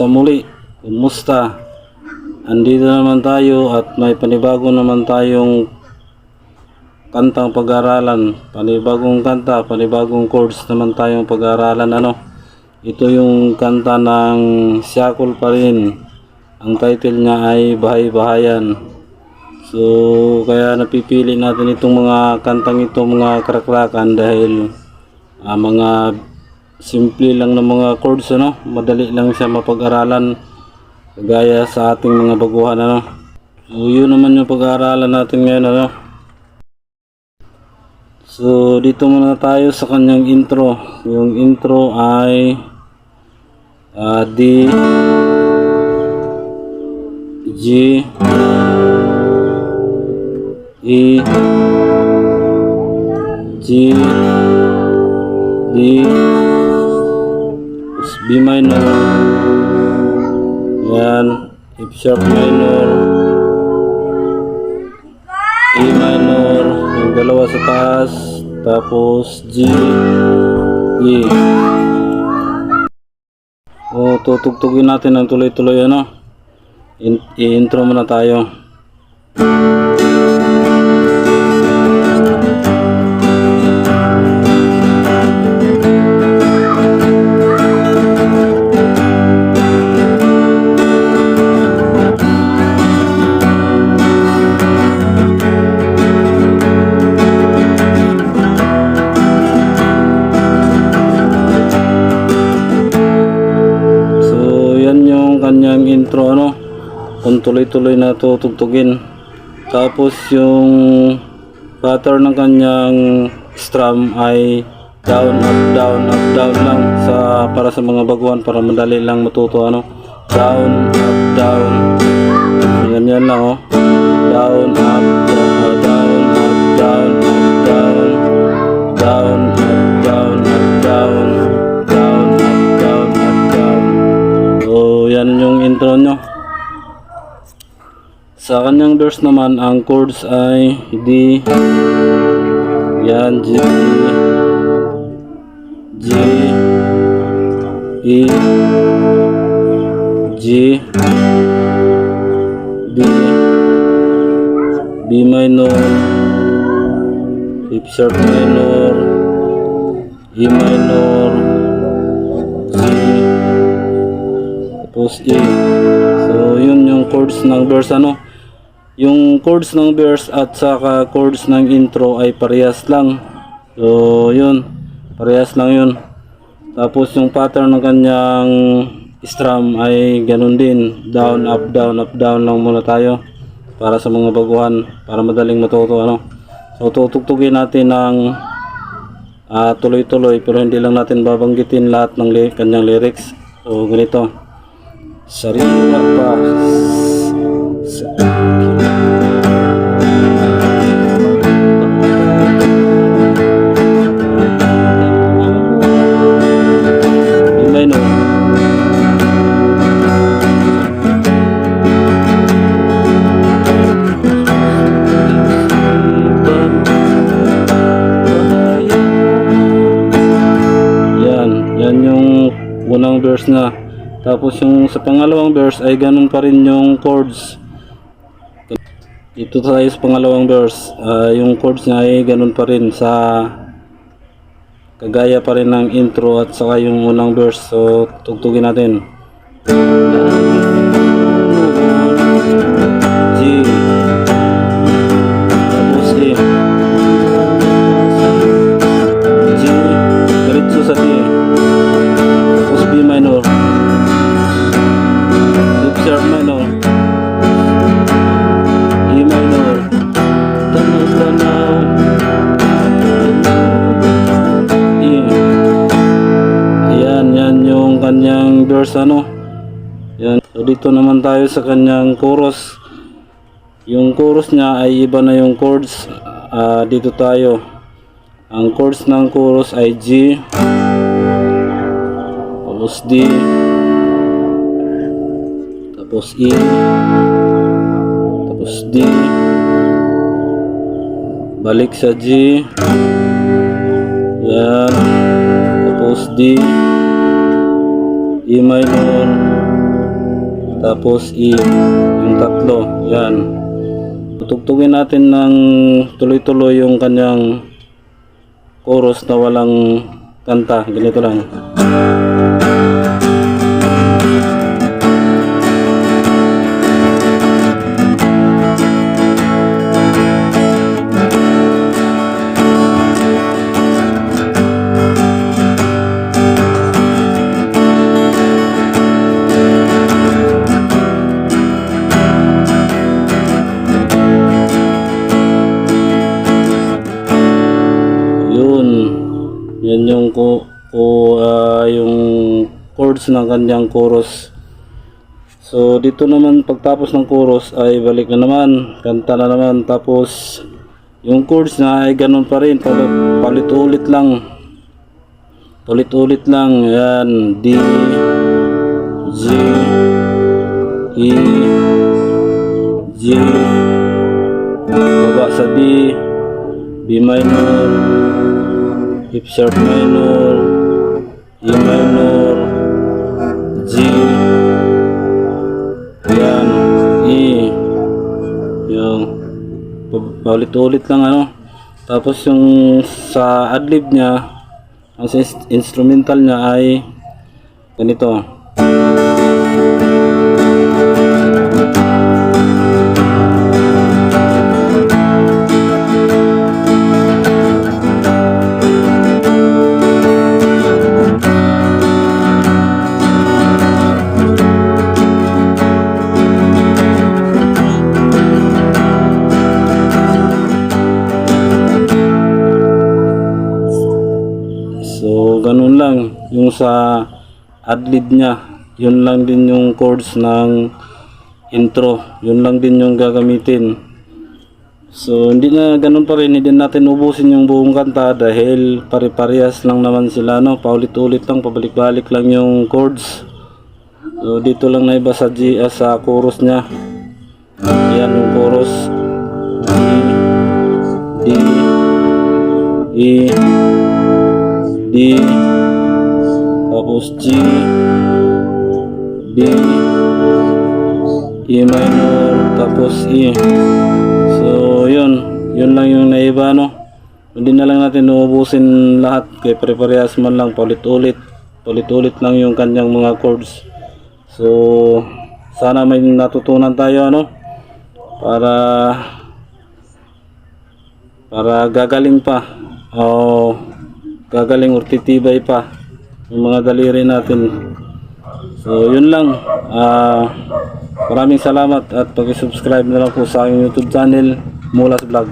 sa muli. Kumusta? Andito naman tayo at may panibago naman tayong kantang pag-aralan. Panibagong kanta, panibagong chords naman tayong pag-aralan. Ito yung kanta ng Siyakol pa rin. Ang title niya ay Bahay-Bahayan. So kaya napipili natin itong mga kantang ito, mga krakrakan, dahil mga simple lang ng mga chords, madali lang siya mapag-aralan gaya sa ating mga baguhan. So yun naman yung pag-aaralan natin ngayon. So dito muna tayo sa kanyang intro. Yung intro ay D, G, E, G, D, B minor, yan, F sharp minor, E minor, yung dalawa sa taas, tapos G, E. O tutugtugin natin ng tuloy-tuloy. I-intro muna tayo. Kanyang intro, kung tuloy-tuloy na tutugtugin. Tapos yung pattern ng kanyang strum ay down, up, down, up, down lang para sa mga baguhan, para madali lang matuto. Down, up, down, ganyan lang. Down, up, down, down, up, down, up, down, down, up, down, up, down, down, up, down, up, down. So yan yung intro nyo. Sa kanyang verse naman, ang chords ay D, yan, G, G, E, G, B, B minor, F sharp minor, E minor, G, tapos E. So yun yung chords ng verse. Yung chords ng verse at saka chords ng intro ay parehas lang. So yun, parehas lang yun. Tapos yung pattern ng kanyang strum ay ganun din, down, up, down lang muna tayo para sa mga baguhan, para madaling matuto. So tutugtugin natin ng tuloy-tuloy, pero hindi lang natin babanggitin lahat ng kanyang lyrics. So ganito: sariwa pa sa yan yung unang verse na. Tapos yung sa pangalawang verse ay ganun pa rin yung chords. Dito tayo sa pangalawang verse, yung chords niya ay ganun pa rin, kagaya pa rin ng intro at saka yung unang verse. So tugtugin natin. G, tapos E, G, diretso sa D, tapos B minor, F sharp minor, E minor, tanaw-tanaw, E. Yan yung kanyang verse. Yan. So dito naman tayo sa kanyang chorus. Yung chorus niya ay iba na yung chords. Dito tayo. Ang chords ng chorus ay G, tapos D, tapos E, tapos D, balik sa G, yan, tapos D, E minor, tapos E, yung tatlo, yan. Tutugtugin natin ng tuloy-tuloy yung kanyang chorus na walang kanta. Ganito lang. Yun. Yan yung yung chords ng kanyang chorus. So dito naman pagtapos ng chorus ay balik na naman, kanta na naman, tapos yung chords na ay ganun pa rin, palit-ulit lang. Ulit-ulit lang. Yan, D, G, E, G, baba sa D, B minor, F sharp minor, E minor, G, yan, E, yung paulit-ulit lang ano. Tapos yung sa adlib niya, ang instrumental niya ay ganito. So ganun lang yung sa adlib niya, yun lang din yung chords ng intro, yun lang din yung gagamitin. So hindi na ganun pa rin, hindi natin ubusin yung buong kanta dahil pare-parehas lang naman sila, no? Paulit-ulit lang, pabalik-balik lang yung chords. So dito lang na iba sa G, sa chorus niya. Yan yung chorus, D, E, D, tapos G, D, E minor, tapos E. So yun lang yung naiba, no? Hindi na lang natin uubusin lahat, kaya pare-parehas man lang, paulit-ulit lang yung kanyang mga chords. So sana may natutunan tayo, ano, para gagaling pa, o gagaling or titibay pa yung mga daliri natin. So yun lang. Maraming salamat at pag-subscribe na lang po sa aking YouTube channel, Mulas Vlog.